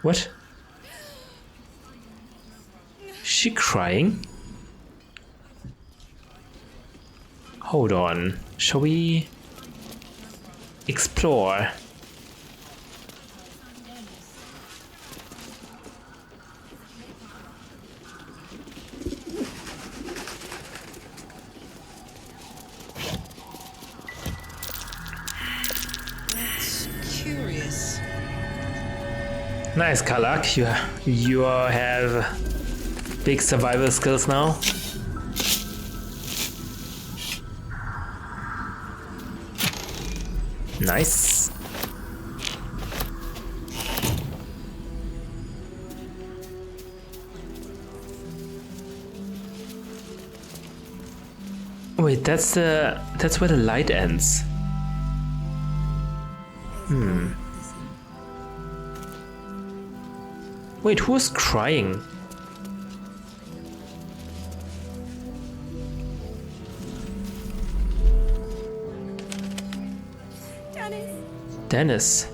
What? Is she crying? Hold on. Shall we explore? That's curious. Nice, Kalak. You have big survival skills now. Nice. Wait, that's where the light ends. Wait, who was crying? Dennis.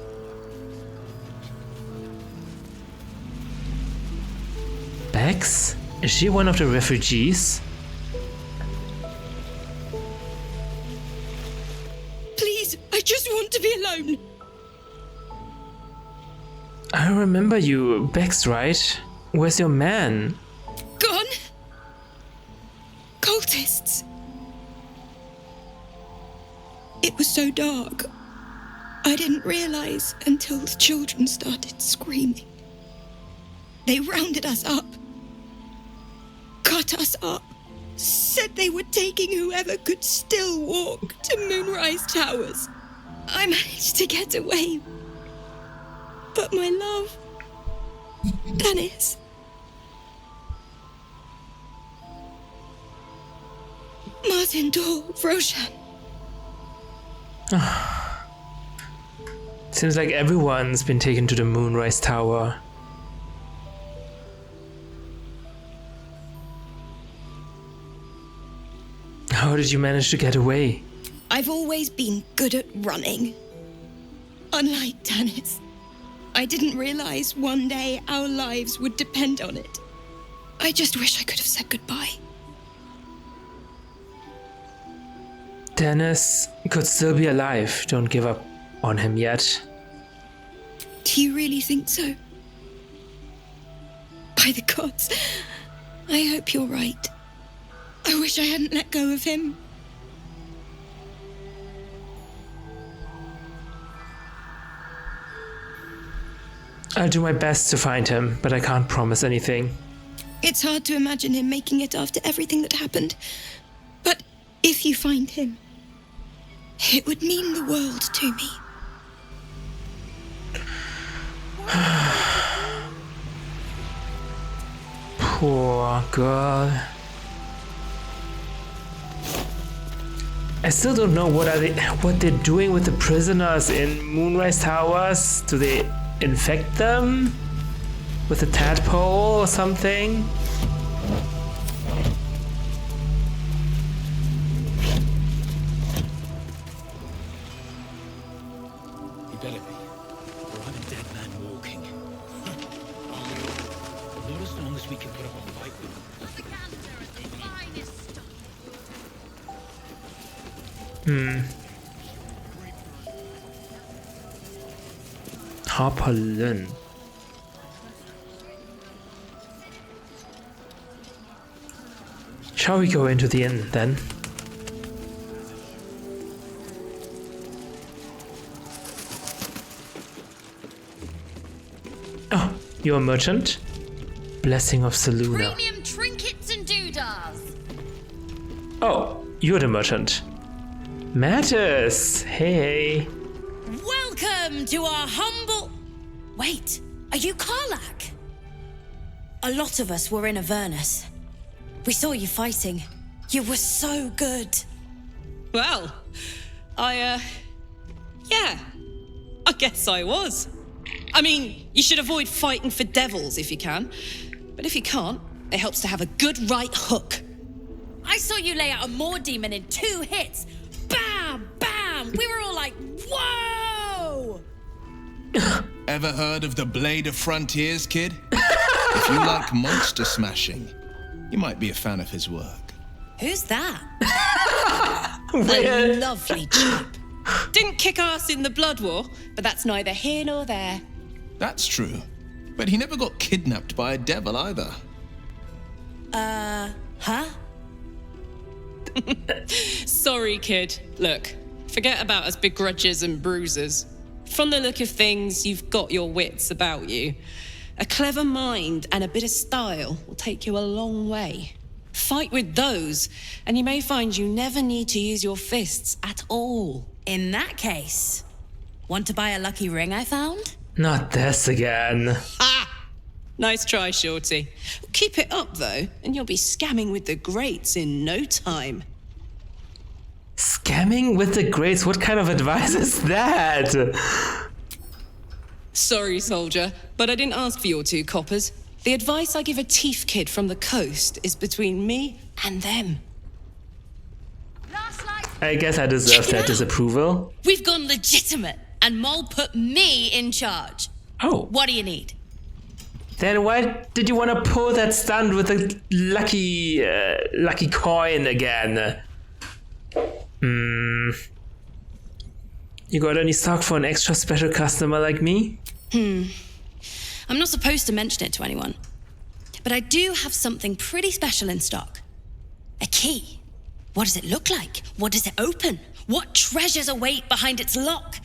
Bex? Is she one of the refugees? Please, I just want to be alone. I remember you, Bex, right? Where's your man? Gone? Cultists. It was so dark. I didn't realize until the children started screaming. They rounded us up, cut us up, said they were taking whoever could still walk to Moonrise Towers. I managed to get away. But my love, Dennis. Martin Dor, Roshan. Seems like everyone's been taken to the Moonrise Tower. How did you manage to get away? I've always been good at running. Unlike Dennis, I didn't realize one day our lives would depend on it. I just wish I could have said goodbye. Dennis could still be alive. Don't give up on him yet. Do you really think so? By the gods, I hope you're right. I wish I hadn't let go of him. I'll do my best to find him, but I can't promise anything. It's hard to imagine him making it after everything that happened. But if you find him, it would mean the world to me. Poor girl. I still don't know what they're doing with the prisoners in Moonrise Towers. Do they infect them with a tadpole or something? You better be, or I'm a dead man walking. Not as long as we can put up a fight with them. Harper. Shall we go into the inn then? Oh, you're a merchant? Blessing of Seluna. Premium trinkets and doodahs. Oh, you're the merchant. Mattis! Hey. Welcome to our humble... Wait, are you Karlak? A lot of us were in Avernus. We saw you fighting. You were so good. Well, yeah, I guess I was. I mean, you should avoid fighting for devils if you can. But if you can't, it helps to have a good right hook. I saw you lay out a Moor demon in 2 hits. Bam! Bam! We were all like, whoa! Ever heard of the Blade of Frontiers, kid? If you like monster smashing, you might be a fan of his work. Who's that? A lovely chap. Didn't kick ass in the Blood War, but that's neither here nor there. That's true. But he never got kidnapped by a devil either. Huh? Sorry, kid. Look, forget about us begrudgers and bruisers. From the look of things, you've got your wits about you. A clever mind and a bit of style will take you a long way. Fight with those, and you may find you never need to use your fists at all. In that case, want to buy a lucky ring I found? Not this again. Ha! Nice try, Shorty. Keep it up, though, and you'll be scamming with the greats in no time. Scamming with the greats? What kind of advice is that? Sorry, soldier, but I didn't ask for your 2 coppers. The advice I give a thief kid from the coast is between me and them. I guess I deserve that disapproval. We've gone legitimate, and Mole put me in charge. Oh. What do you need? Then why did you want to pull that stunt with the lucky coin again? You got any stock for an extra special customer like me? I'm not supposed to mention it to anyone, but I do have something pretty special in stock. A key. What does it look like? What does it open? What treasures await behind its lock?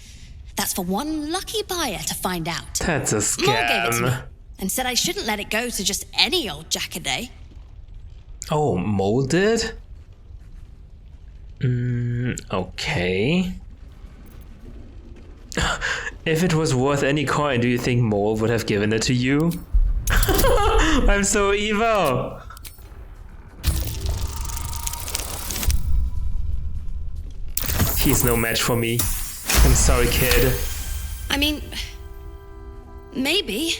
That's for one lucky buyer to find out. That's a Mole gave it to me scam. and said I shouldn't let it go to just any old jackaday. Oh, Mole did? Okay. If it was worth any coin, do you think Mole would have given it to you? I'm so evil! He's no match for me. I'm sorry, kid. I mean, maybe.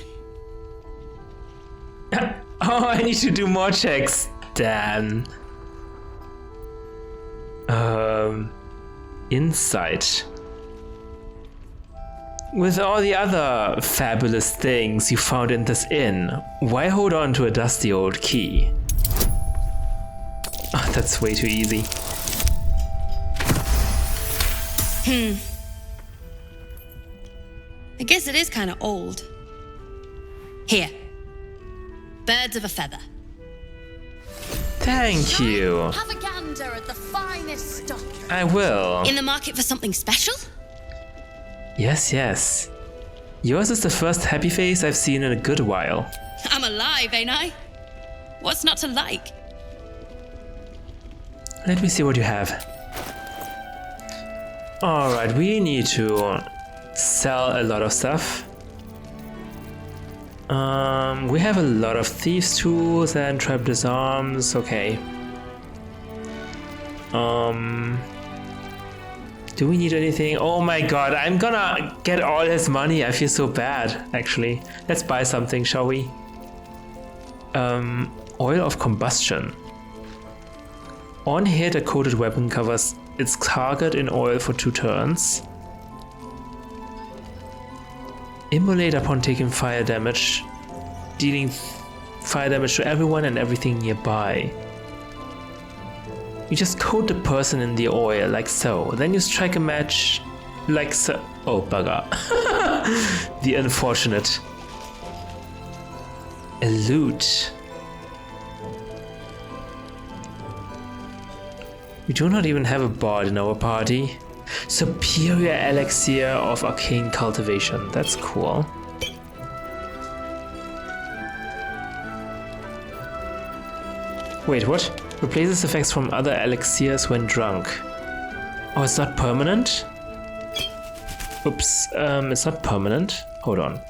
Oh, I need to do more checks. Damn. Insight. With all the other fabulous things you found in this inn, why hold on to a dusty old key? Oh, that's way too easy. I guess it is kind of old. Here. Birds of a feather. Thank you. Have a gander at the finest stock. I will. In the market for something special? Yes, yes. Yours is the first happy face I've seen in a good while. I'm alive, ain't I? What's not to like? Let me see what you have. Alright, we need to sell a lot of stuff. We have a lot of thieves' tools and trap disarms, okay. Do we need anything? Oh my god, I'm gonna get all his money. I feel so bad, actually. Let's buy something, shall we? Oil of combustion. On hit, a coated weapon covers its target in oil for 2 turns. Immolate upon taking fire damage, dealing fire damage to everyone and everything nearby. You just coat the person in the oil, like so. Then you strike a match, like so. Oh, bugger. The unfortunate. A loot. We do not even have a bard in our party. Superior elixir of arcane cultivation. That's cool. Wait, what? Replaces effects from other elixirs when drunk. Oh, it's not permanent? Oops, it's not permanent. Hold on.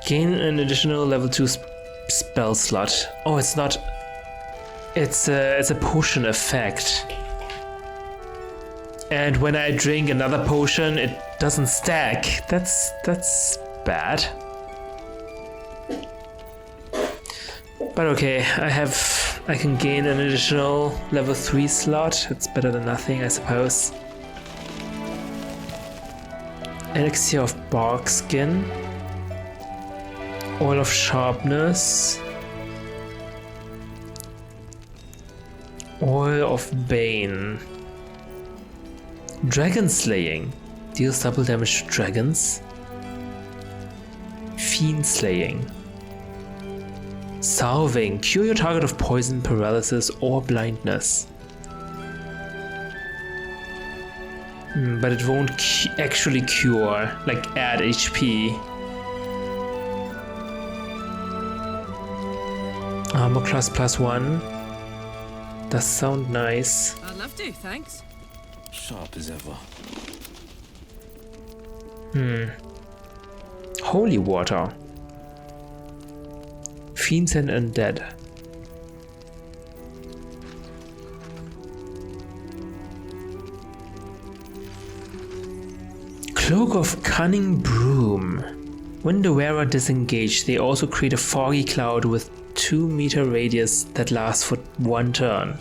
Gain an additional level 2 spell slot. Oh, it's not. It's a potion effect. And when I drink another potion, it doesn't stack. That's bad. But okay, I can gain an additional level 3 slot. It's better than nothing, I suppose. Elixir of bark skin. Oil of sharpness. Oil of bane. Dragon slaying. Deals double damage to dragons. Fiend slaying. Salving. Cure your target of poison, paralysis, or blindness. But it won't actually cure, like add HP. Armor class +1. Does sound nice. I'd love to, thanks. Sharp as ever. Holy water. Fiends and undead. Cloak of Cunning Broom. When the wearer disengage, they also create a foggy cloud with 2-meter radius that lasts for 1 turn.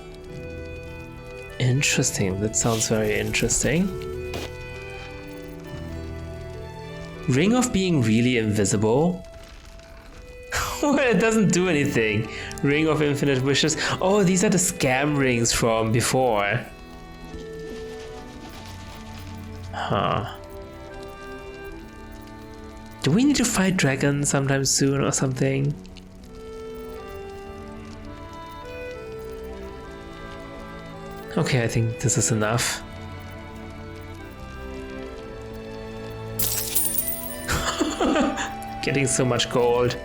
Interesting, that sounds very interesting. Ring of being really invisible. Well, it doesn't do anything. Ring of infinite wishes. Oh, these are the scam rings from before. Huh. Do we need to fight dragons sometime soon or something? Okay, I think this is enough. Getting so much gold.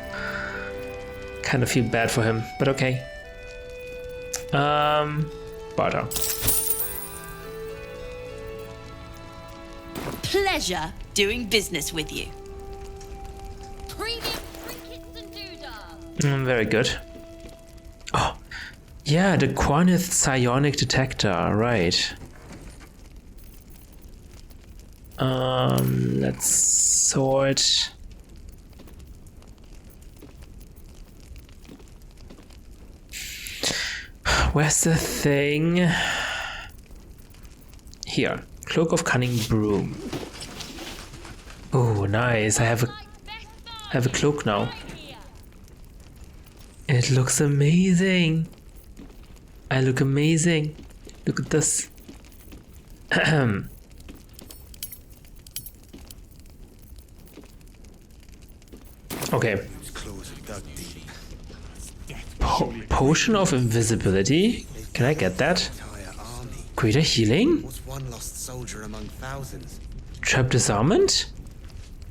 Kind of feel bad for him, but okay. Barter. Pleasure doing business with you. Premium trinkets and doodads. Very good. Oh, yeah, the Quanith psionic detector, right. Let's sort. Where's the thing? Here, Cloak of Cunning Broom. Oh, nice. I have a cloak now. It looks amazing. I look amazing. Look at this. Okay. Potion of invisibility. Can I get that? Greater healing? What's one lost soldier among thousands? Trap disarmament?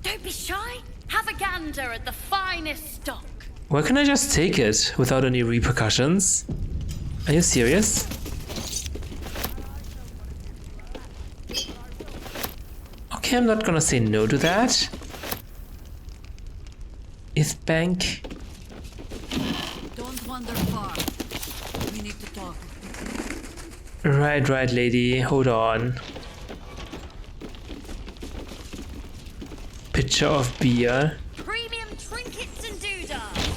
Don't be shy. Have a gander at the finest stock. Why can't I just take it without any repercussions? Are you serious? Okay, I'm not gonna say no to that. Bank. Don't wander far. We need to talk. Right, lady. Hold on. Pitcher of beer. Premium trinkets and doodads.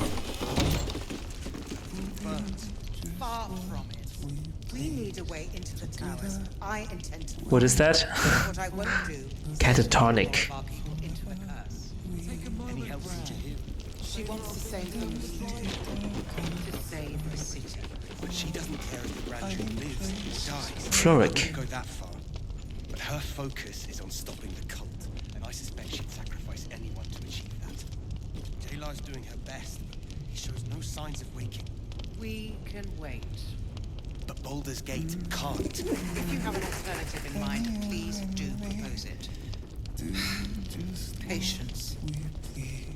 Far from it. We need a way into the towers. I intend to. What is that? What I won't do is Catatonic. send our people into the curse. Any help from Jahir? She wants the same thing we do. To save the city. But she doesn't care if the grandchild lives or dies. Floric. I won't go that far. But her focus is on stopping the cult, and I suspect she'd sacrifice anyone to achieve that. Taylor's doing her best, but he shows no signs of waking. We can wait. But Baldur's Gate can't. If you have an alternative in mind, please do propose it. Patience.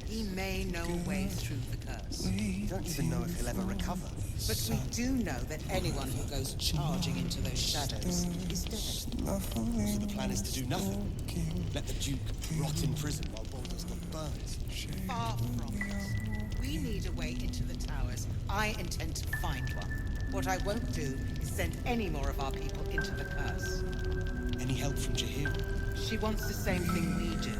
He may know a way through the curse. We don't even know if he'll ever recover. But we do know that anyone who goes charging into those shadows is dead. So the plan is to do nothing. Let the Duke rot in prison while Baldur's got burned. Far from it. We need a way into the towers. I intend to find one. What I won't do is send any more of our people into the curse. Any help from Jahir? She wants the same thing we do.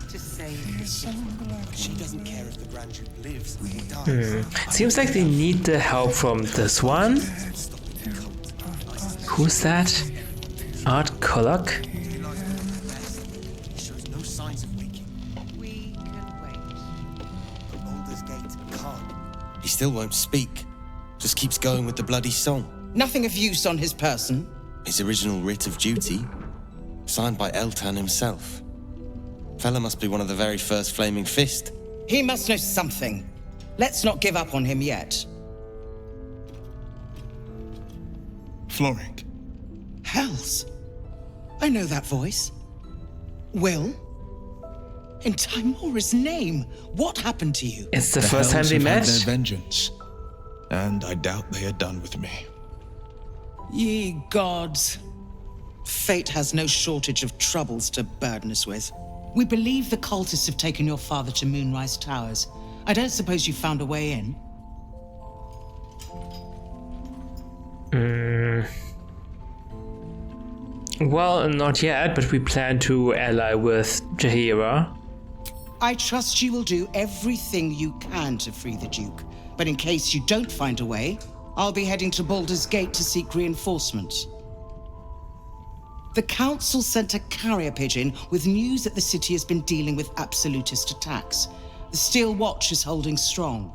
To save the city. But she doesn't care if the Grand Duke lives or dies. Seems like they need the help from this one. Who's that? Art Kullock? He shows no signs of waking. We can wait. But Baldur's Gate can't. He still won't speak. Just keeps going with the bloody song. Nothing of use on his person. His original writ of duty, signed by Eltan himself. Fella must be one of the very first Flaming Fist. He must know something. Let's not give up on him yet. Floric. Hells. I know that voice. Will? In Timora's name, what happened to you? It's the first time Hells they have had met. their vengeance, and I doubt they are done with me. Ye gods. Fate has no shortage of troubles to burden us with. We believe the cultists have taken your father to Moonrise Towers. I don't suppose you found a way in? Well, not yet, but we plan to ally with Jaheira. I trust you will do everything you can to free the Duke. But in case you don't find a way, I'll be heading to Baldur's Gate to seek reinforcements. The Council sent a carrier pigeon with news that the city has been dealing with absolutist attacks. The Steel Watch is holding strong.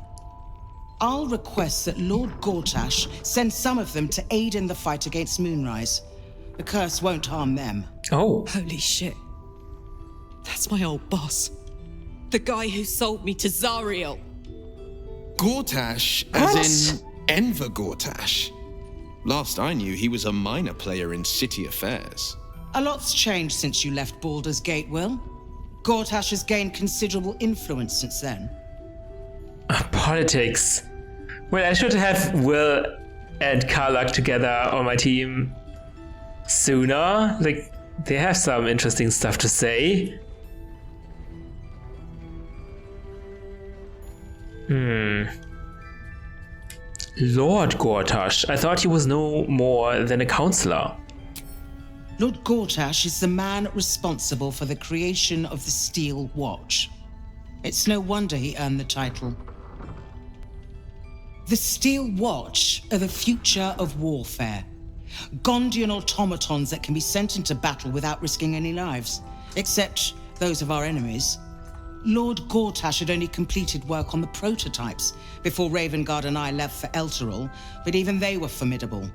I'll request that Lord Gortash send some of them to aid in the fight against Moonrise. The curse won't harm them. Oh, Holy shit. That's my old boss. The guy who sold me to Zariel. Gortash, What? as in Enver Gortash. Last I knew, he was a minor player in city affairs. A lot's changed since you left Baldur's Gate, Will. Gortash has gained considerable influence since then. politics. Well, I should have Will and Karlak together on my team sooner. Like, they have some interesting stuff to say. Lord Gortash. I thought he was no more than a counselor. Lord Gortash is the man responsible for the creation of the Steel Watch. It's no wonder he earned the title. The Steel Watch are the future of warfare. Gondian automatons that can be sent into battle without risking any lives, except those of our enemies. Lord Gortash had only completed work on the prototypes before Ravengard and I left for Elturel, but even they were formidable.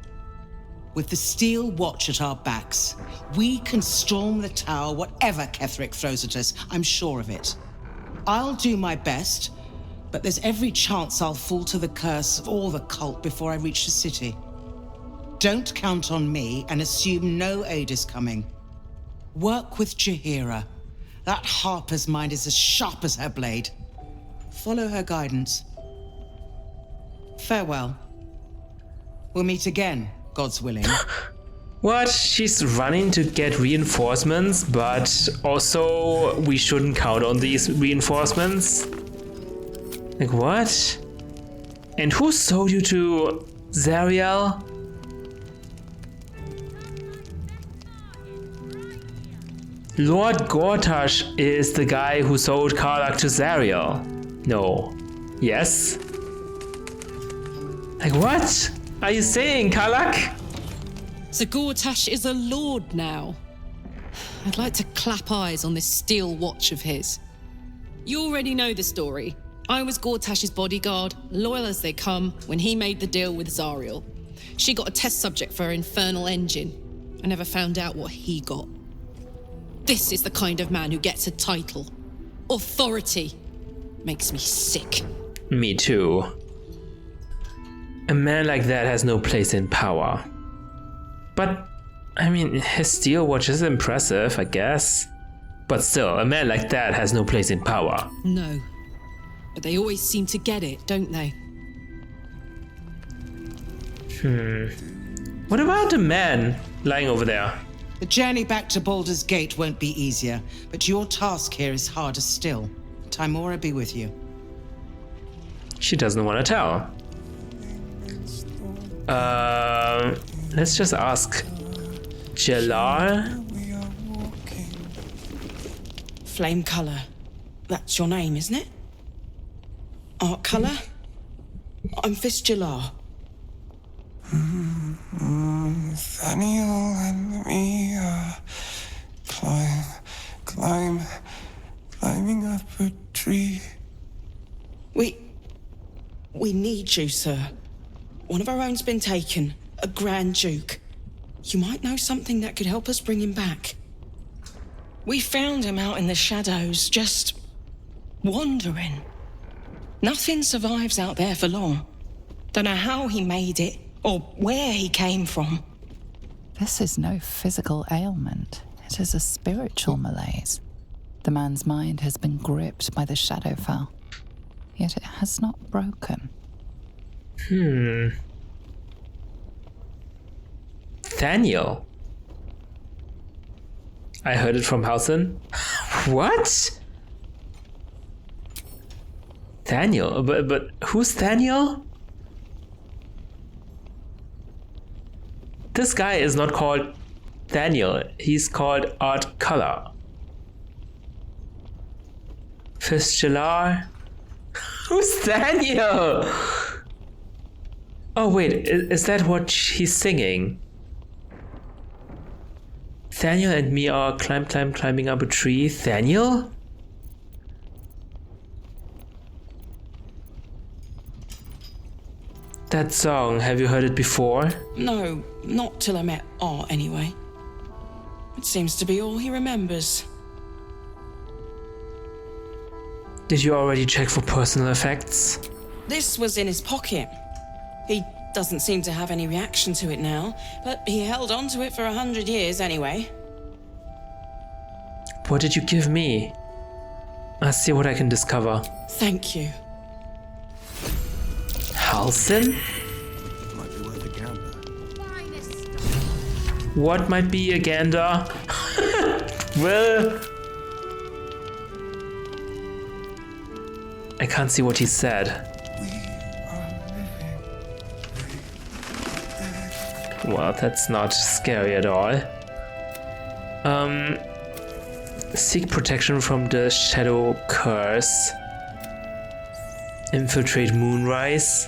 With the Steel Watch at our backs, we can storm the tower whatever Ketheric throws at us, I'm sure of it. I'll do my best, but there's every chance I'll fall to the curse or the cult before I reach the city. Don't count on me and assume no aid is coming. Work with Jaheira. That Harper's mind is as sharp as her blade. Follow her guidance. Farewell. We'll meet again, God's willing. What? She's running to get reinforcements, but also we shouldn't count on these reinforcements? Like, what? And who sold you to Zariel? Lord Gortash is the guy who sold Karlak to Zariel. No. Yes? Like, what are you saying, Karlak? So Gortash is a lord now. I'd like to clap eyes on this Steel Watch of his. You already know the story. I was Gortash's bodyguard, loyal as they come, when he made the deal with Zariel. She got a test subject for her infernal engine. I never found out what he got. This is the kind of man who gets a title. Authority. Makes me sick. Me too. A man like that has no place in power. But, I mean, his steel watch is impressive, I guess. But still, a man like that has no place in power. No. But they always seem to get it, don't they? What about the man lying over there? The journey back to Baldur's Gate won't be easier, but your task here is harder still. Timora be with you. She doesn't want to tell. Let's just ask Jalal. Flame Colour. That's your name, isn't it? Art Colour? I'm Fistula. Nathaniel and me climb climbing up a tree. We need you, sir. One of our own's been taken, a Grand Duke. You might know something that could help us bring him back. We found him out in the shadows, just wandering. Nothing survives out there for long. Don't know how he made it, or where he came from. This is no physical ailment. It is a spiritual malaise. The man's mind has been gripped by the Shadowfell, yet it has not broken. Daniel. I heard it from Halsin. What? Daniel? But who's Daniel? This guy is not called Daniel. He's called Art Color. Fistula. Who's Daniel? Oh wait, is that what he's singing? Daniel and me are climbing up a tree. Daniel? That song, have you heard it before? No, not till I met Art anyway. It seems to be all he remembers. Did you already check for personal effects? This was in his pocket. He doesn't seem to have any reaction to it now, but he held on to it for 100 years anyway. What did you give me? I'll see what I can discover. Thank you. Halsin? Might be worth a gander. What might be a gander? Well... I can't see what he said. Well, that's not scary at all. Seek protection from the shadow curse. Infiltrate Moonrise.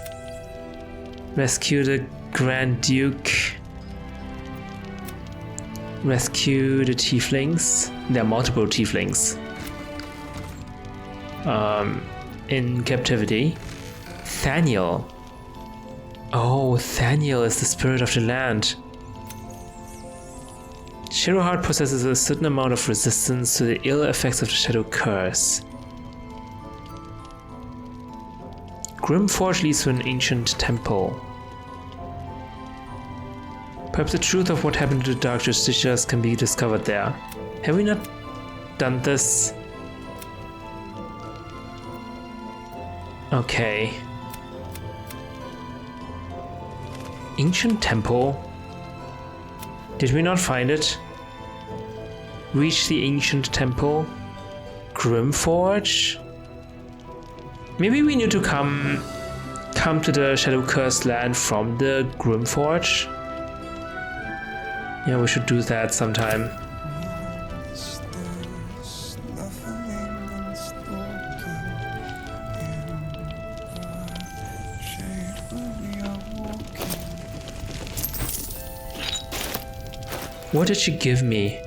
Rescue the Grand Duke. Rescue the Tieflings. There are multiple Tieflings. In captivity. Thaniel. Oh, Thaniel is the spirit of the land. Shadowheart possesses a certain amount of resistance to the ill effects of the Shadow Curse. Grimforge leads to an ancient temple. Perhaps the truth of what happened to the Dark Justiciars can be discovered there. Have we not done this? Okay. Ancient temple? Did we not find it? Reach the ancient temple? Grimforge? Maybe we need to come to the Shadow Cursed land from the Grimforge? Yeah, we should do that sometime. What did she give me?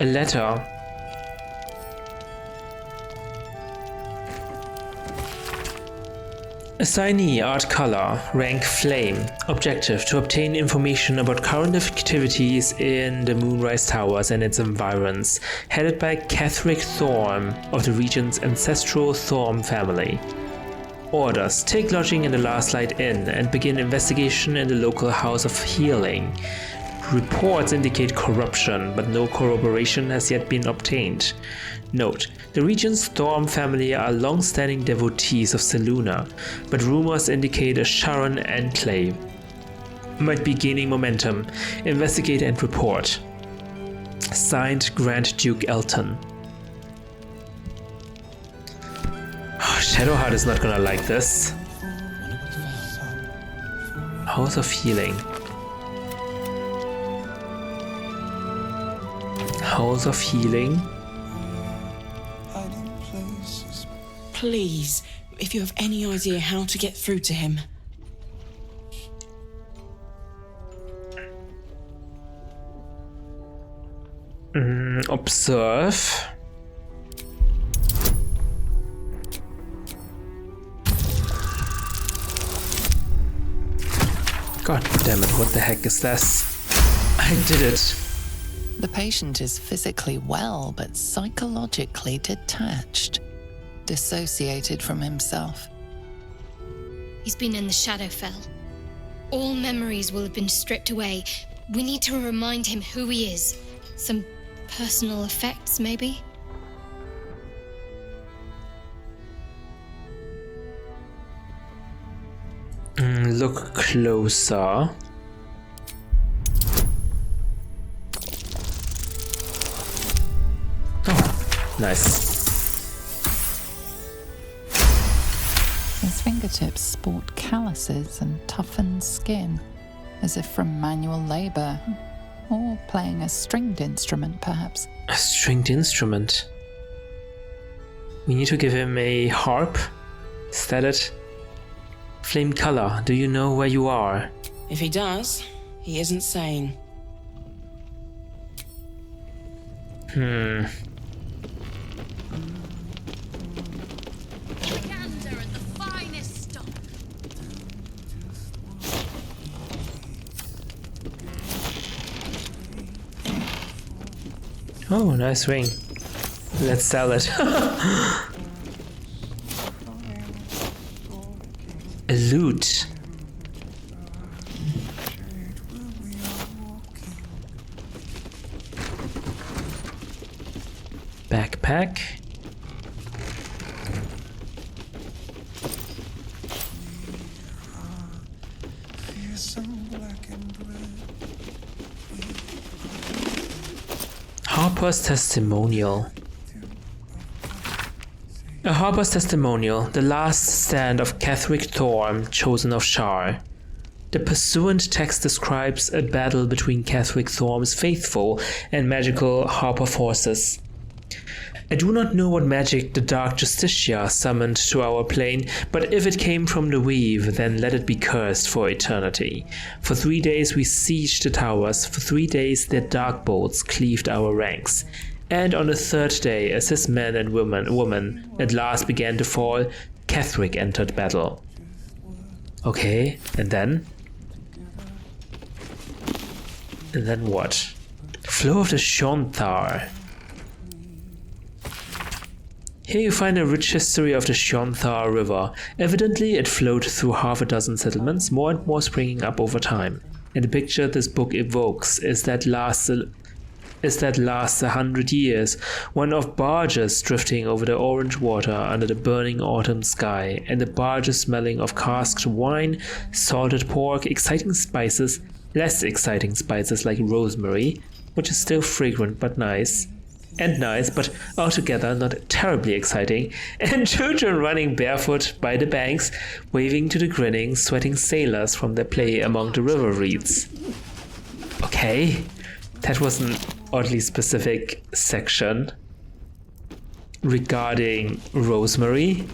A letter. Assignee, Art Color, rank Flame. Objective, to obtain information about current activities in the Moonrise Towers and its environs, headed by Catherick Thorm of the region's ancestral Thorm family. Orders, take lodging in the Last Light Inn and begin investigation in the local House of Healing. Reports indicate corruption, but no corroboration has yet been obtained. Note, the region's Thorm family are long-standing devotees of Selûne, but rumors indicate a Sharon enclave might be gaining momentum. Investigate and report. Signed, Grand Duke Elton. Oh, Shadowheart is not gonna like this. House of Healing. House of Healing. Please, if you have any idea how to get through to him. Observe. God damn it, what the heck is this? I did it. The patient is physically well, but psychologically detached, dissociated from himself. He's been in the Shadowfell. All memories will have been stripped away. We need to remind him who he is. Some personal effects, maybe? Look closer. Oh, nice. His fingertips sport calluses and toughened skin, as if from manual labor, or playing a stringed instrument, perhaps. A stringed instrument? We need to give him a harp? Is that it? Flame color, do you know where you are? If he does, he isn't sane. Gander and the finest stock. Oh, nice ring. Let's sell it. A lute. Backpack. Harper's testimonial. A Harper's testimonial, the last stand of Catherick Thorm, chosen of Shar. The pursuant text describes a battle between Catherick Thorm's faithful and magical Harper forces. I do not know what magic the Dark Justicia summoned to our plane, but if it came from the Weave, then let it be cursed for eternity. For 3 days we sieged the towers, for 3 days their dark bolts cleaved our ranks. And on the 3rd day, as his men and women at last began to fall, Catherick entered battle. Okay, and then? And then what? Flow of the Shonthar. Here you find a rich history of the Shonthar River. Evidently it flowed through half a dozen settlements, more and more springing up over time. And the picture this book evokes is that lasts 100 years, one of barges drifting over the orange water under the burning autumn sky, and the barges smelling of casked wine, salted pork, exciting spices, less exciting spices like rosemary, which is still fragrant but nice, but altogether not terribly exciting, and children running barefoot by the banks, waving to the grinning, sweating sailors from their play among the river reeds. Okay, that was an oddly specific section regarding rosemary.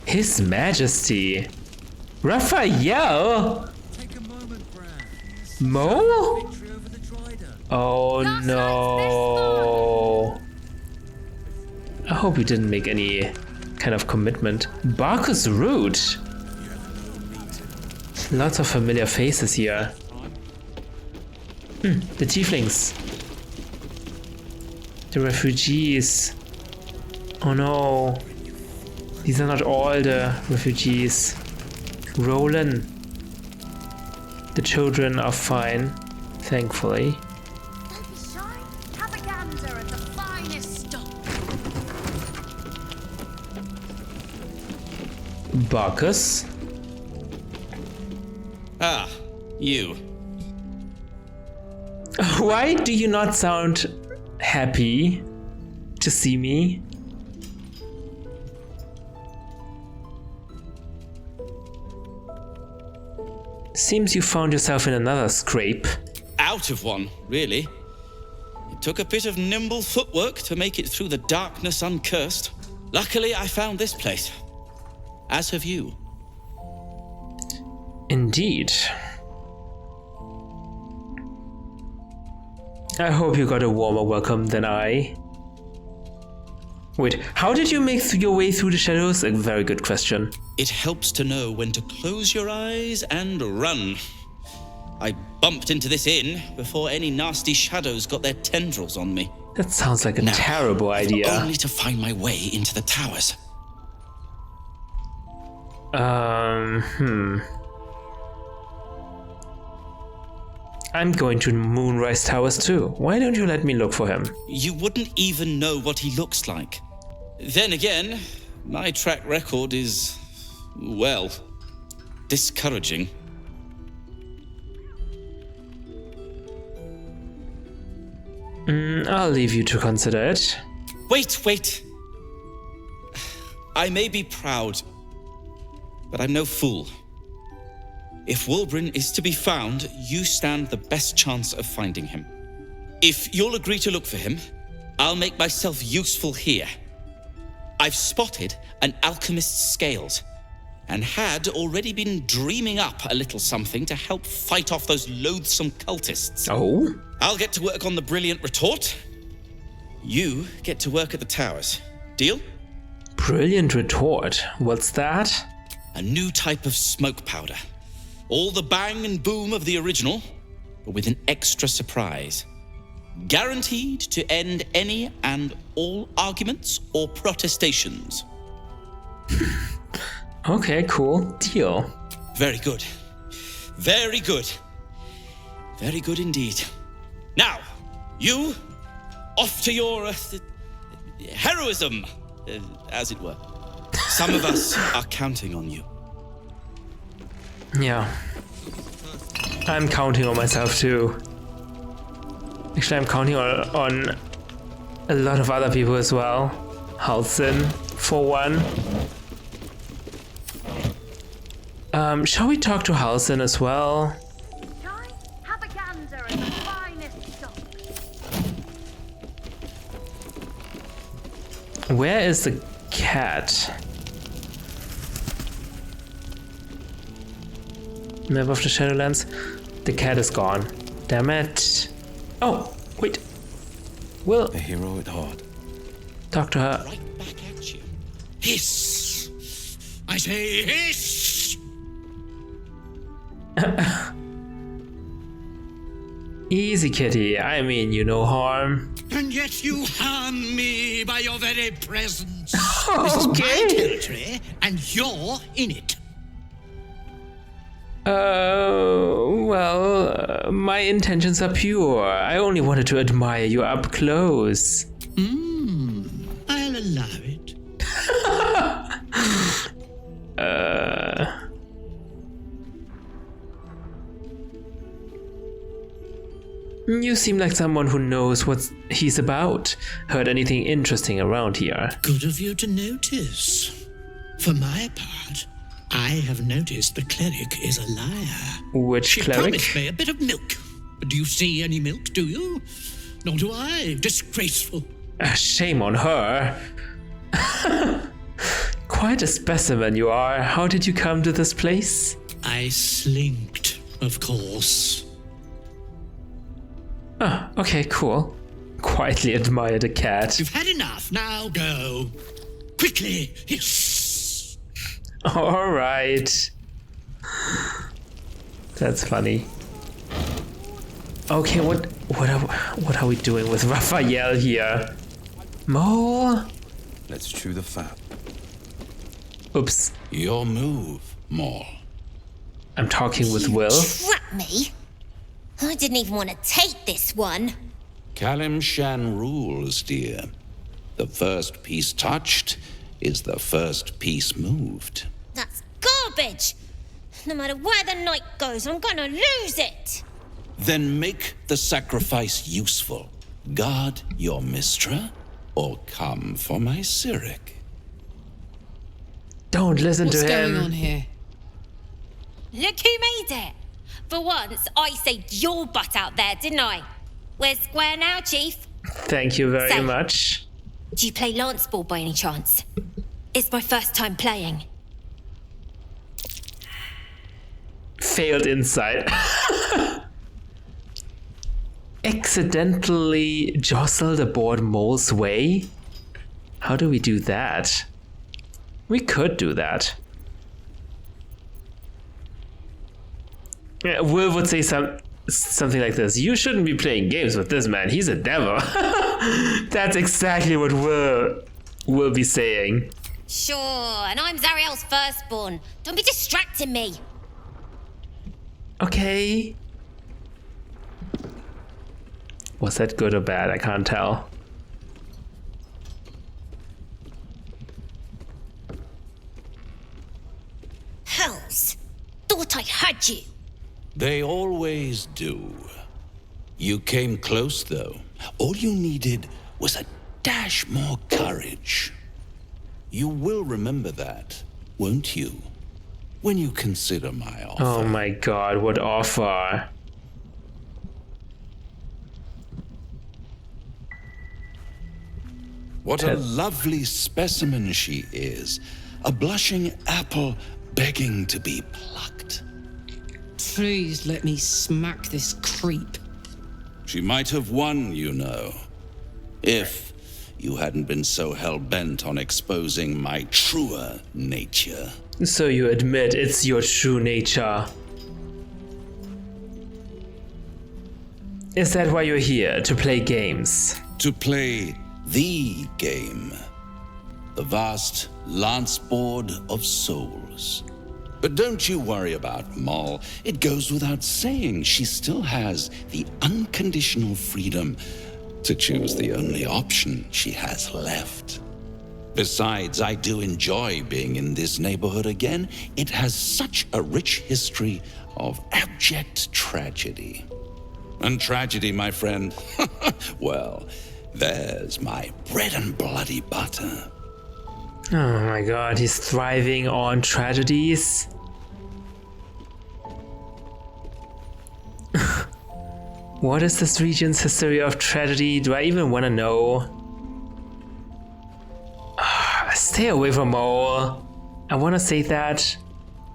His Majesty Raphael. Mo? Oh no. I hope you didn't make any kind of commitment. Barkus Root. Lots of familiar faces here. The tieflings. The refugees. Oh no. These are not all the refugees. Roland. The children are fine, thankfully. Don't be shy. Have a gander at the finest stock. Barkus. Ah, you. Why do you not sound happy to see me? Seems you found yourself in another scrape. Out of one, really. It took a bit of nimble footwork to make it through the darkness uncursed. Luckily, I found this place. As have you. Indeed. I hope you got a warmer welcome than I. Wait, how did you make your way through the shadows? A very good question. It helps to know when to close your eyes and run. I bumped into this inn before any nasty shadows got their tendrils on me. That sounds like a terrible idea. Only to find my way into the towers. I'm going to Moonrise Towers too. Why don't you let me look for him? You wouldn't even know what he looks like. Then again, my track record is, well, discouraging. I'll leave you to consider it. Wait. I may be proud, but I'm no fool. If Wulbren is to be found, you stand the best chance of finding him. If you'll agree to look for him, I'll make myself useful here. I've spotted an alchemist's scales, and had already been dreaming up a little something to help fight off those loathsome cultists. Oh? I'll get to work on the brilliant retort. You get to work at the towers. Deal? Brilliant retort? What's that? A new type of smoke powder. All the bang and boom of the original, but with an extra surprise. Guaranteed to end any and all arguments or protestations. Okay, cool. Deal. Very good. Very good. Very good indeed. Now, you, off to your heroism, as it were. Some of us are counting on you. Yeah. I'm counting on myself too. Actually, I'm counting on a lot of other people as well. Halsin, for one. Shall we talk to Halsin as well? Have a gander at the finest stock. Where is the cat? Map of the Shadowlands. The cat is gone. Damn it. Oh, wait. Will. A hero at heart. Talk to her. Right back at you. Hiss! I say hiss! Easy, kitty. I mean you no harm. And yet you harm me by your very presence. This is Okay. my territory, and you're in it. Well, my intentions are pure. I only wanted to admire you up close. I'll allow it. You seem like someone who knows what he's about. Heard anything interesting around here? Good of you to notice. For my part, I have noticed the cleric is a liar. Which She cleric? promised me a bit of milk. Do you see any milk, do you? Nor do I. Disgraceful. Shame on her. Quite a specimen you are. How did you come to this place? I slinked, of course. Oh, okay, cool. Quietly admire the cat. You've had enough. Now go. Quickly. Yes. All right. That's funny. Okay, what are we doing with Raphael here? Mole? Let's chew the fat. Oops. Your move, Maul. I'm talking with Will. Trap me? I didn't even want to take this one. Kalim Shan rules, dear. The first piece touched is the first piece moved. That's garbage. No matter where the night goes, I'm gonna lose it. Then make the sacrifice useful. Guard your Mistra, or come for my Cyric. Don't listen What's to him. going on here? Look who made it! For once, I saved your butt out there, didn't I? We're square now, Chief. Thank you very Say. much. Do you play lance ball by any chance? It's my first time playing. Failed insight. Accidentally jostled aboard Mole's way? How do we do that? We could do that. Yeah, Will would say something like this. You shouldn't be playing games with this man. He's a devil. That's exactly what Will be saying. Sure, and I'm Zariel's firstborn. Don't be distracting me. Okay. Was that good or bad? I can't tell. Hells. Thought I had you. They always do. You came close, though. All you needed was a dash more courage. You will remember that, won't you? When you consider my offer. Oh my god, what offer? What a lovely specimen she is. A blushing apple begging to be plucked. Please let me smack this creep. She might have won, you know. If you hadn't been so hell-bent on exposing my truer nature. So you admit it's your true nature. Is that why you're here? To play games? To play the game. The vast lance board of souls. But don't you worry about Moll. It goes without saying she still has the unconditional freedom to choose the only option she has left. Besides, I do enjoy being in this neighborhood again. It has such a rich history of abject tragedy. And tragedy, my friend, well, there's my bread and bloody butter. Oh my god, he's thriving on tragedies. What is this region's history of tragedy? Do I even want to know? Stay away from Mole. I want to say that,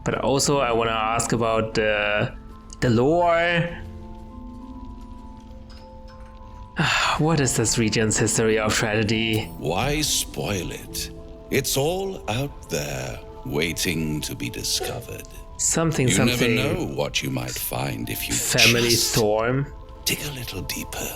but also I want to ask about the lore. What is this region's history of tragedy? Why spoil it? It's all out there, waiting to be discovered. Something. You never know what you might find if you Family just storm. dig a little deeper.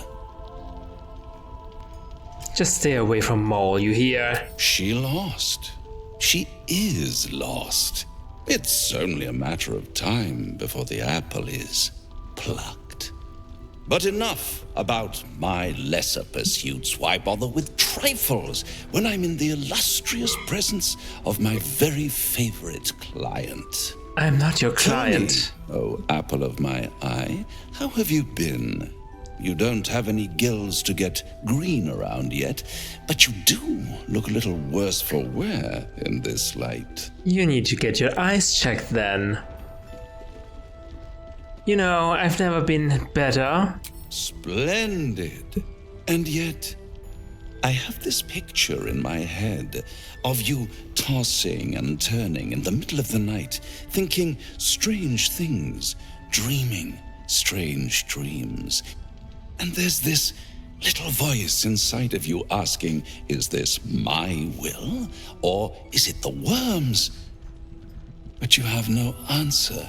Just stay away from Mole, you hear? She lost. She is lost. It's only a matter of time before the apple is plucked. But enough about my lesser pursuits. Why bother with trifles when I'm in the illustrious presence of my very favorite client? I'm not your client. Tell me, oh apple of my eye, how have you been? You don't have any gills to get green around yet, but you do look a little worse for wear in this light. You need to get your eyes checked then. You know, I've never been better. Splendid. And yet, I have this picture in my head of you tossing and turning in the middle of the night, thinking strange things, dreaming strange dreams. And there's this little voice inside of you asking, is this my will, or is it the worm's? But you have no answer,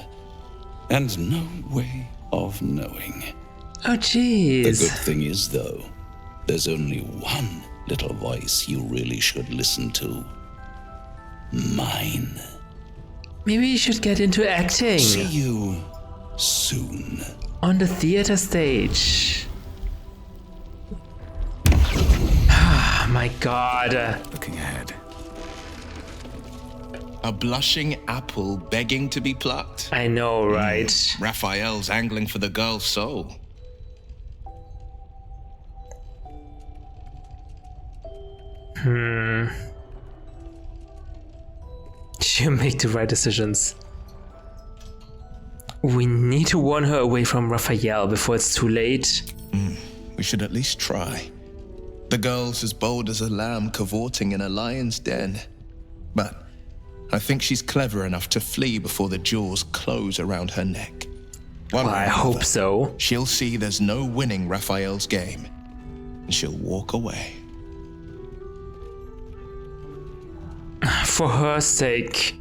and no way of knowing. Oh, jeez. The good thing is, though, there's only one little voice you really should listen to. Mine. Maybe you should get into acting. See you soon. On the theater stage. My god. Looking ahead. A blushing apple begging to be plucked? I know, right? Raphael's angling for the girl's soul. She'll make the right decisions. We need to warn her away from Raphael before it's too late. We should at least try. The girl's as bold as a lamb cavorting in a lion's den. But I think she's clever enough to flee before the jaws close around her neck. Well, I hope so. She'll see there's no winning Raphael's game, and she'll walk away. for her sake,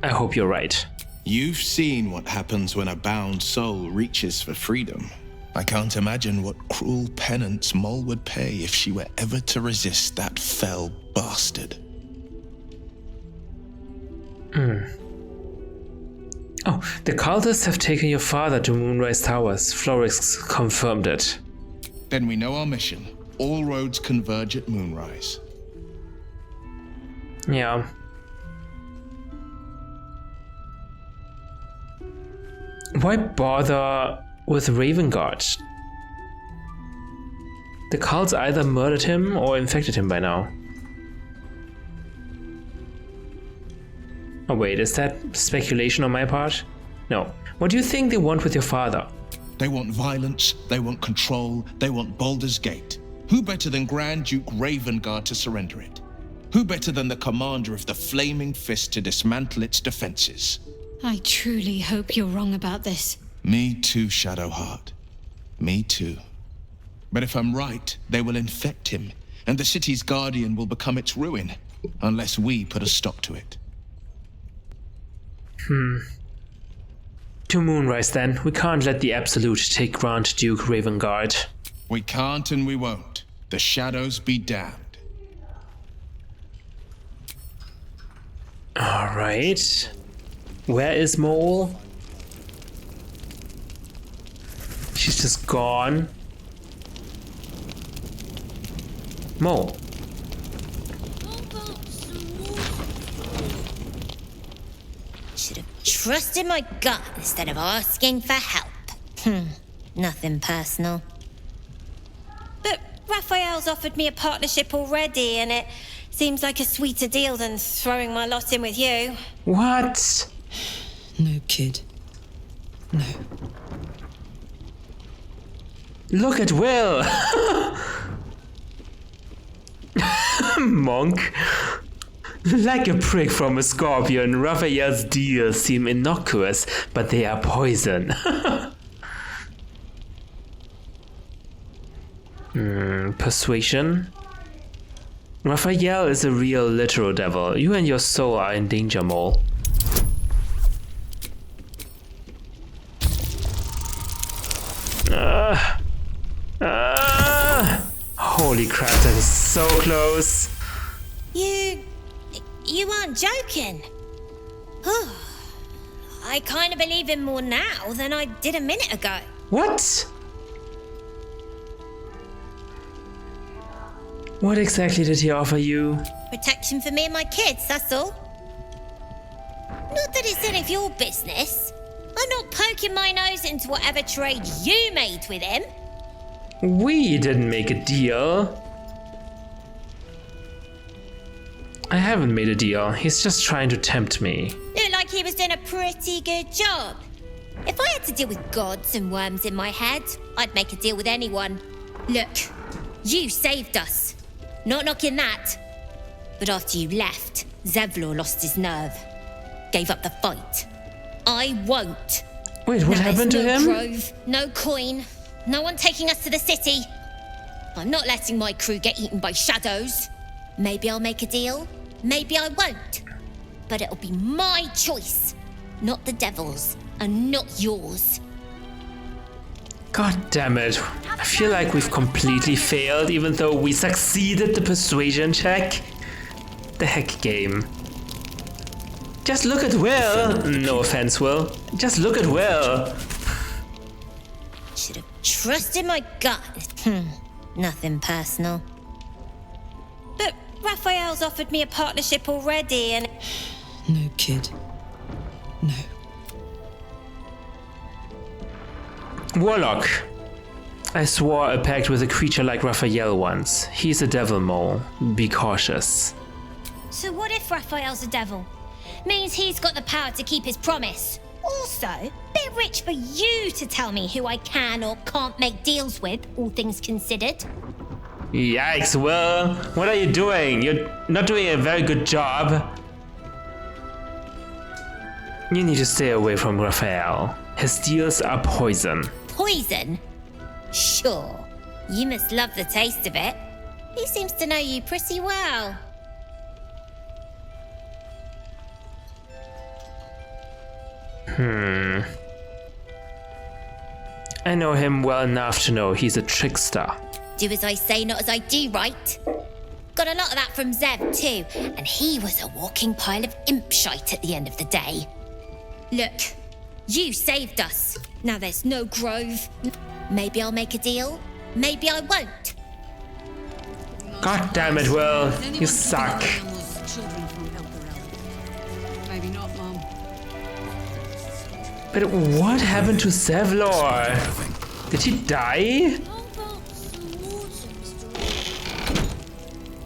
I hope you're right. You've seen what happens when a bound soul reaches for freedom. I can't imagine what cruel penance Mole would pay if she were ever to resist that fell bastard. Oh, the cultists have taken your father to Moonrise Towers. Florix confirmed it. Then we know our mission. All roads converge at Moonrise. Yeah. Why bother with Ravengard? The cults either murdered him or infected him by now. Oh wait, is that speculation on my part? No. What do you think they want with your father? They want violence, they want control, they want Baldur's Gate. Who better than Grand Duke Ravengard to surrender it? Who better than the commander of the Flaming Fist to dismantle its defenses? I truly hope you're wrong about this. Me too, Shadowheart. Me too. But if I'm right, they will infect him, and the city's guardian will become its ruin, unless we put a stop to it. To Moonrise then. We can't let the Absolute take Grand Duke Ravengard. We can't and we won't. The shadows be damned. Alright. Where is Mole? She's just gone. Mole. Should have trusted my gut instead of asking for help. Nothing personal. But Raphael's offered me a partnership already, and it seems like a sweeter deal than throwing my lot in with you. What? No, kid. No. Look at Will! Monk. Like a prick from a scorpion, Raphael's deals seem innocuous, but they are poison. Persuasion? Raphael is a real literal devil. You and your soul are in danger, Mole. Holy crap, that is so close. You aren't joking. I kind of believe him more now than I did a minute ago. What? What exactly did he offer you? Protection for me and my kids, that's all. Not that it's any of your business. I'm not poking my nose into whatever trade you made with him. We didn't make a deal. I haven't made a deal. He's just trying to tempt me. Looked like he was doing a pretty good job. If I had to deal with gods and worms in my head, I'd make a deal with anyone. Look, you saved us. Not knocking that. But after you left, Zevlor lost his nerve. Gave up the fight. I won't. Wait, what happened to him? No grove, no coin, no one taking us to the city. I'm not letting my crew get eaten by shadows. Maybe I'll make a deal, maybe I won't. But it'll be my choice, not the devil's, and not yours. God damn it. I feel like we've completely failed, even though we succeeded the persuasion check. The heck game. Just look at Will. No offense, Will. Just look at Will. Should have trusted my gut. Nothing personal. But Raphael's offered me a partnership already, and... No, kid. No. Warlock. I swore a pact with a creature like Raphael once. He's a devil, Mole. Be cautious. So what if Raphael's a devil? Means he's got the power to keep his promise. Also, bit rich for you to tell me who I can or can't make deals with, all things considered. Yikes, Will. What are you doing? You're not doing a very good job. You need to stay away from Raphael. His deals are poison. Poison? Sure. You must love the taste of it. He seems to know you pretty well. I know him well enough to know he's a trickster. Do as I say, not as I do, right? Got a lot of that from Zev too, and he was a walking pile of imp shite at the end of the day. Look, you saved us. Now there's no grove. Maybe I'll make a deal. Maybe I won't. God damn it, Will. You suck. Maybe not, Mom. But what happened to Zevlor? Did he die?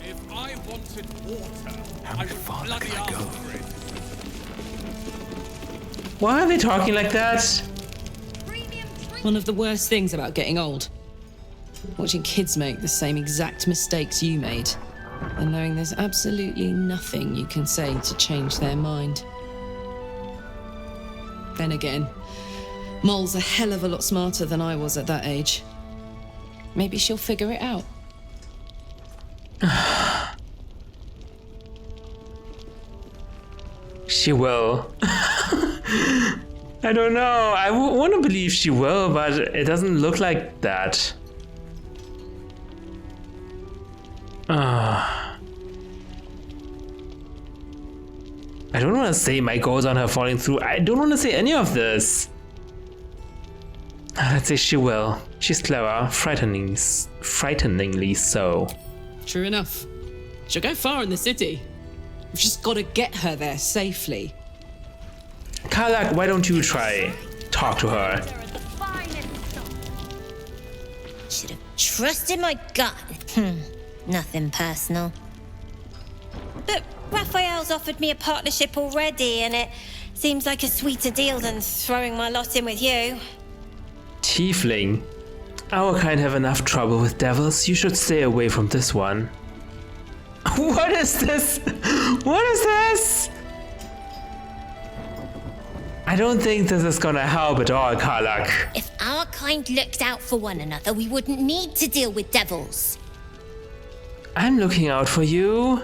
If I wanted water, How far can I go? Why are they talking like that? One of the worst things about getting old. Watching kids make the same exact mistakes you made. And knowing there's absolutely nothing you can say to change their mind. Then again, Mol's a hell of a lot smarter than I was at that age. Maybe she'll figure it out. She will. I don't know. I want to believe she will, but it doesn't look like that. I don't want to say my goals on her falling through. I don't want to say any of this. Let's say she will. She's clever, frighteningly so. True enough. She'll go far in the city. We've just got to get her there safely. Karlak, why don't you try talk to her? Should have trusted my gut. Nothing personal. But Raphael's offered me a partnership already, and it seems like a sweeter deal than throwing my lot in with you. Tiefling. Our kind have enough trouble with devils. You should stay away from this one. What is this? What is this? I don't think this is gonna help at all, Karlak. If our kind looked out for one another, we wouldn't need to deal with devils. I'm looking out for you.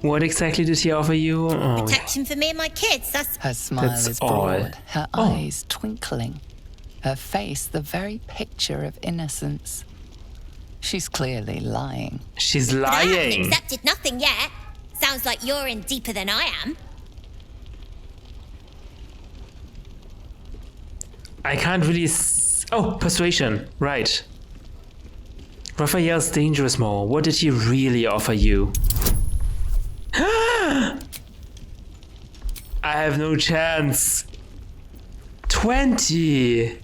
What exactly did he offer you? Oh. Protection for me and my kids, Her smile That's is all. broad, her eyes twinkling, her face the very picture of innocence. She's clearly lying. She's But I haven't lying. accepted nothing yet. Sounds like you're in deeper than I am. I can't really oh, persuasion. Right. Raphael's dangerous more. What did he really offer you? I have no chance. 20.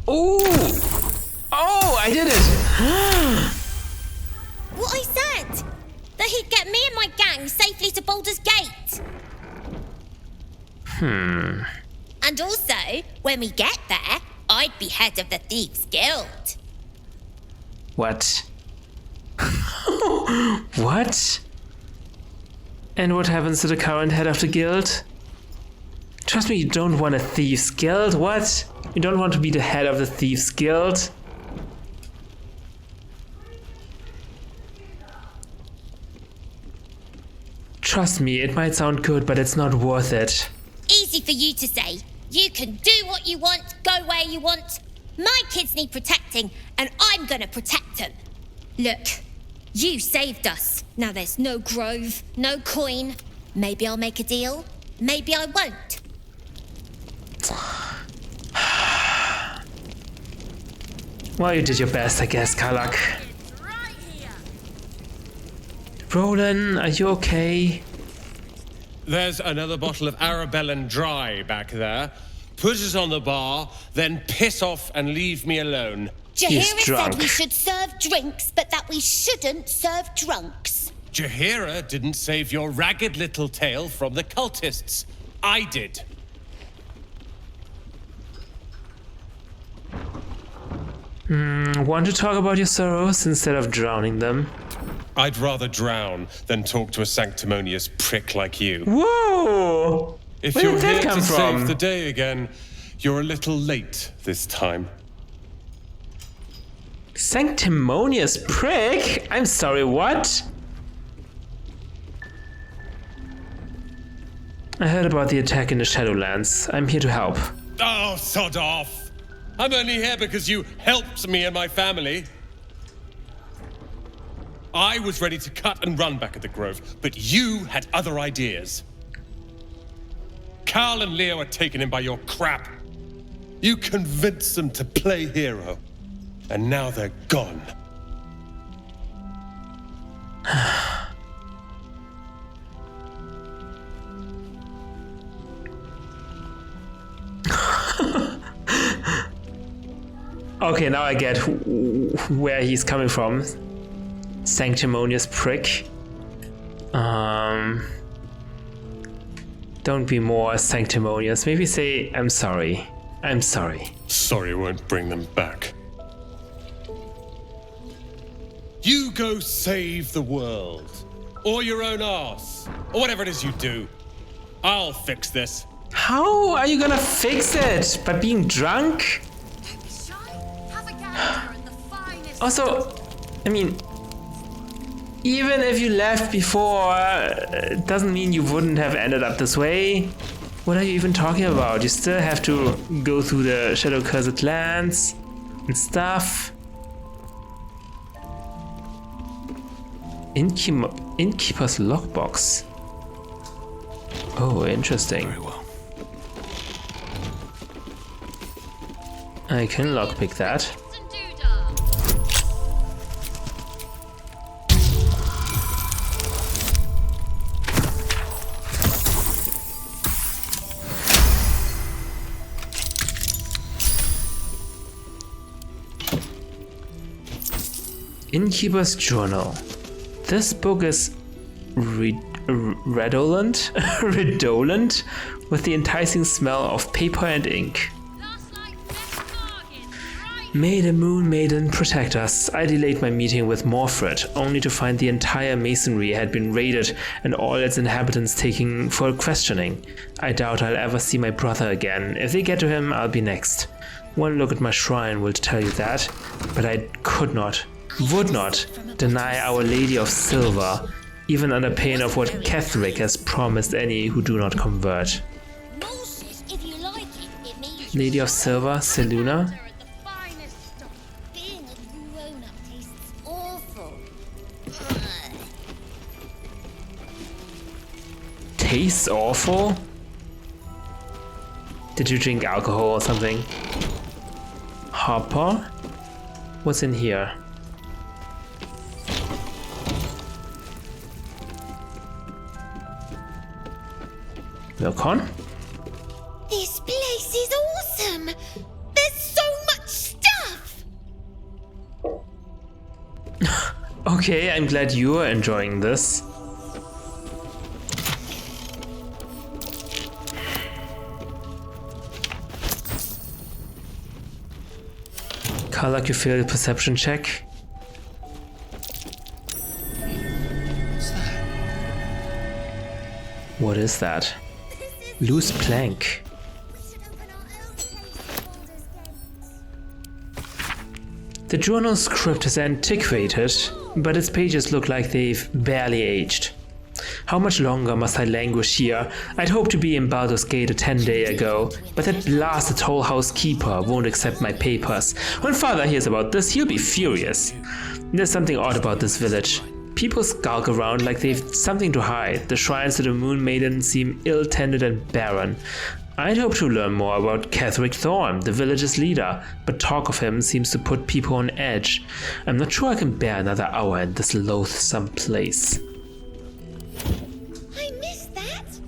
Oh! Oh, I did it! What I said! That he'd get me and my gang safely to Baldur's Gate. And also, when we get there, I'd be head of the Thieves' Guild. What? What? And what happens to the current head of the guild? Trust me, you don't want a Thieves' Guild. What? You don't want to be the head of the Thieves' Guild? Trust me, it might sound good, but it's not worth it. Easy for you to say. You can do what you want, go where you want. My kids need protecting, and I'm gonna protect them. Look, you saved us. Now there's no grove, no coin. Maybe I'll make a deal. Maybe I won't. Well, you did your best, I guess, Karlak. Roland, are you okay? There's another bottle of Arabellan Dry back there. Put it on the bar, then piss off and leave me alone. Jaheira said we should serve drinks, but that we shouldn't serve drunks. Jaheira didn't save your ragged little tail from the cultists. I did. Want to talk about your sorrows instead of drowning them? I'd rather drown than talk to a sanctimonious prick like you. Whoa! If Where you're did that here come to from? save the day again, you're a little late this time. Sanctimonious prick? I'm sorry, what? I heard about the attack in the Shadowlands. I'm here to help. Oh, sod off! I'm only here because you helped me and my family. I was ready to cut and run back at the Grove, but you had other ideas. Carl and Leo are taken in by your crap. You convinced them to play hero, and now they're gone. Okay, now I get where he's coming from. Sanctimonious prick. Don't be more sanctimonious. Maybe say, I'm sorry. I'm sorry. Sorry won't bring them back. You go save the world. Or your own arse. Or whatever it is you do. I'll fix this. How are you gonna fix it? By being drunk? Also, I mean, even if you left before, it doesn't mean you wouldn't have ended up this way. What are you even talking about? You still have to go through the Shadow-Cursed lands and stuff. Innkeeper's lockbox. Oh, interesting. Very well. I can lockpick that. Innkeeper's Journal. This book is redolent with the enticing smell of paper and ink. May the Moon Maiden protect us. I delayed my meeting with Morfred, only to find the entire masonry had been raided and all its inhabitants taken for questioning. I doubt I'll ever see my brother again. If they get to him, I'll be next. One look at my shrine will tell you that, but I would not deny Our Lady of Silver, even under pain of what Ketheric has promised any who do not convert. Lady of Silver, Seluna? Tastes awful? Did you drink alcohol or something? Hopper? What's in here? Milcon? This place is awesome! There's so much stuff! Okay, I'm glad you are enjoying this. Karlach, you failed a perception check. What is that? Loose plank. The journal script is antiquated, but its pages look like they've barely aged. How much longer must I languish here? I'd hoped to be in Baldur's Gate 10 days ago, but that blasted toll house keeper won't accept my papers. When Father hears about this, he'll be furious. There's something odd about this village. People skulk around like they've something to hide. The shrines to the Moon Maiden seem ill-tended and barren. I'd hoped to learn more about Ketheric Thorm, the village's leader, but talk of him seems to put people on edge. I'm not sure I can bear another hour in this loathsome place. I missed that!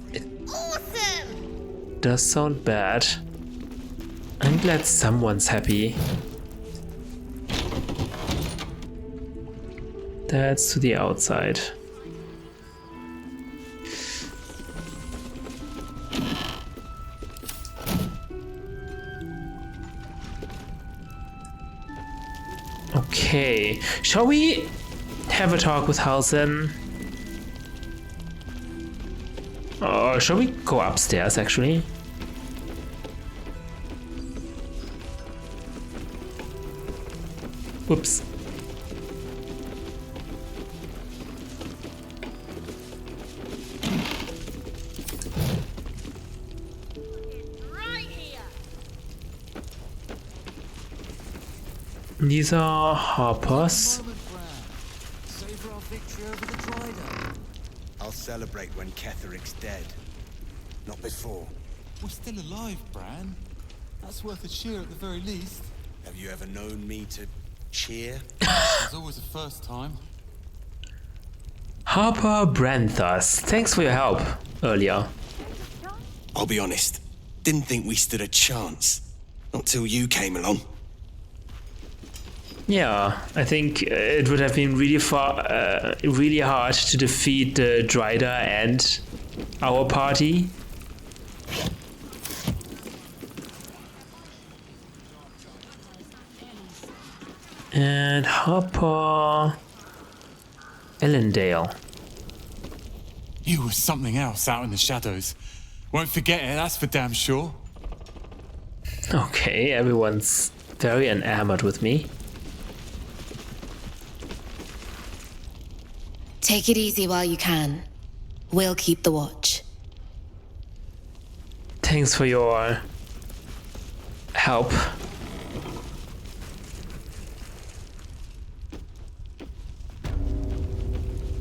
Awesome! Does sound bad. I'm glad someone's happy. That's to the outside. Okay, shall we have a talk with Halsin? Or shall we go upstairs actually? Whoops. These are harpers. Savor our victory over the Drider. I'll celebrate when Ketheric's dead. Not before. We're still alive, Bran. That's worth a cheer at the very least. Have you ever known me to cheer? There's always a first time. Harper Branthas, thanks for your help earlier. I'll be honest, didn't think we stood a chance. Not till you came along. Yeah, I think it would have been really hard to defeat the Drider and our party. And Harper Ellendale. You were something else out in the shadows. Won't forget it, that's for damn sure. Okay, everyone's very enamored with me. Take it easy while you can. We'll keep the watch. Thanks for your help.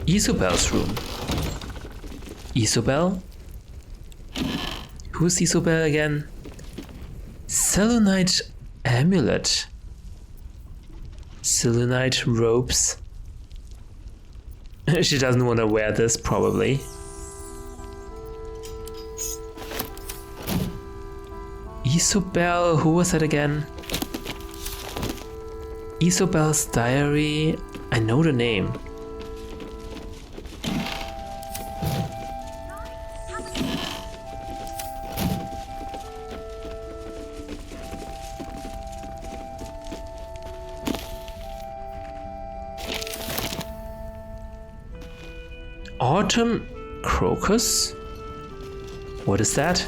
Isobel's room. Isobel? Who's Isobel again? Selenite amulet. Selenite robes. She doesn't want to wear this, probably. Isobel, who was that again? Isobel's diary. I know the name. Autumn crocus? What is that?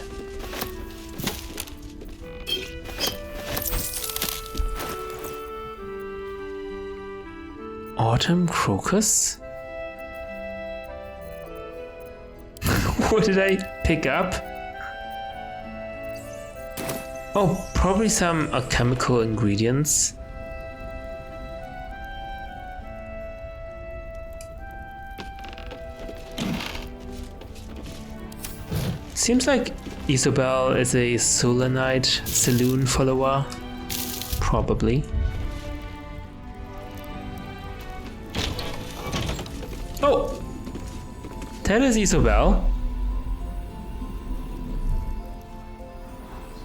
Autumn crocus? What did I pick up? Oh, probably some alchemical ingredients. Seems like Isobel is a Solanite saloon follower. Probably. Oh! That is Isobel.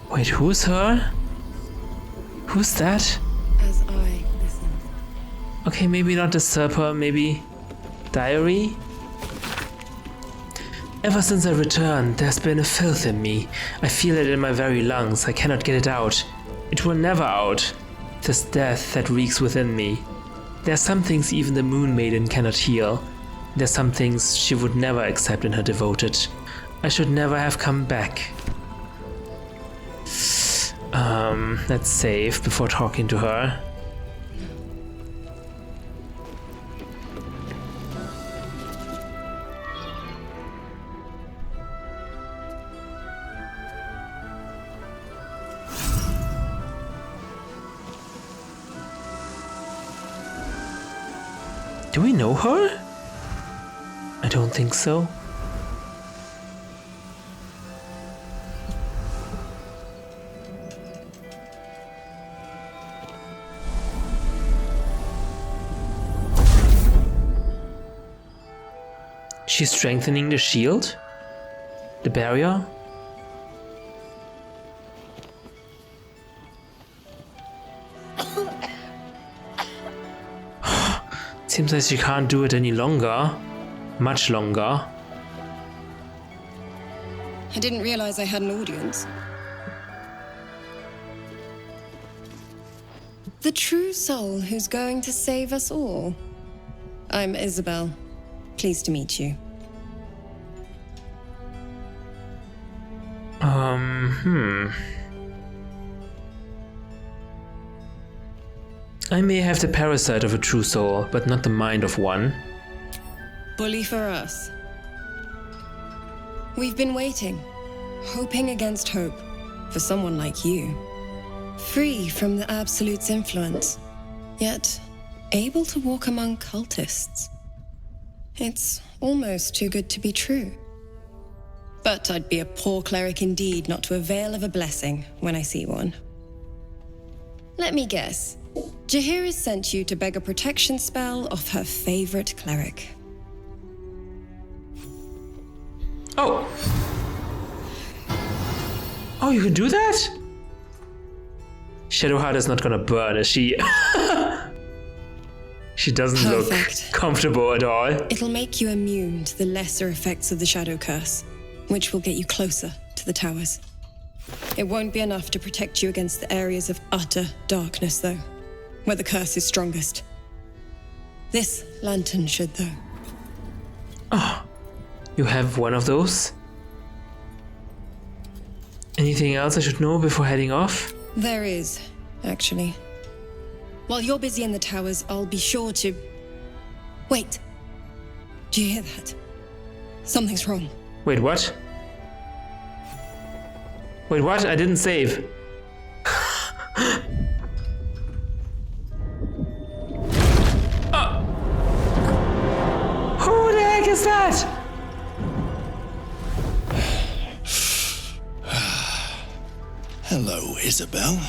Wait, who's her? Who's that? As I listen. Okay, maybe not the Serper, maybe diary? Ever since I returned, there's been a filth in me. I feel it in my very lungs. I cannot get it out. It will never out. This death that reeks within me. There are some things even the Moon Maiden cannot heal. There are some things she would never accept in her devoted. I should never have come back. Let's save before talking to her. Do we know her? I don't think so. She's strengthening the shield? The barrier? Seems like she can't do it any longer. Much longer. I didn't realize I had an audience. The true soul who's going to save us all. I'm Isabel. Pleased to meet you. I may have the parasite of a true soul, but not the mind of one. Bully for us. We've been waiting, hoping against hope, for someone like you. Free from the Absolute's influence. yet able to walk among cultists. It's almost too good to be true. But I'd be a poor cleric indeed not to avail of a blessing when I see one. Let me guess. Jaheira sent you to beg a protection spell off her favorite cleric. Oh. Oh, you can do that? Shadowheart is not gonna burn, is she? She doesn't Perfect. look comfortable at all. It'll make you immune to the lesser effects of the Shadow Curse, which will get you closer to the towers. It won't be enough to protect you against the areas of utter darkness, though, where the curse is strongest. This lantern should, though. Oh, you have one of those? Anything else I should know before heading off? There is, actually. While you're busy in the towers, I'll be sure to... Wait. Do you hear that? Something's wrong. Wait, what? Wait, what? I didn't save. Who the heck is that? Hello, Isabel.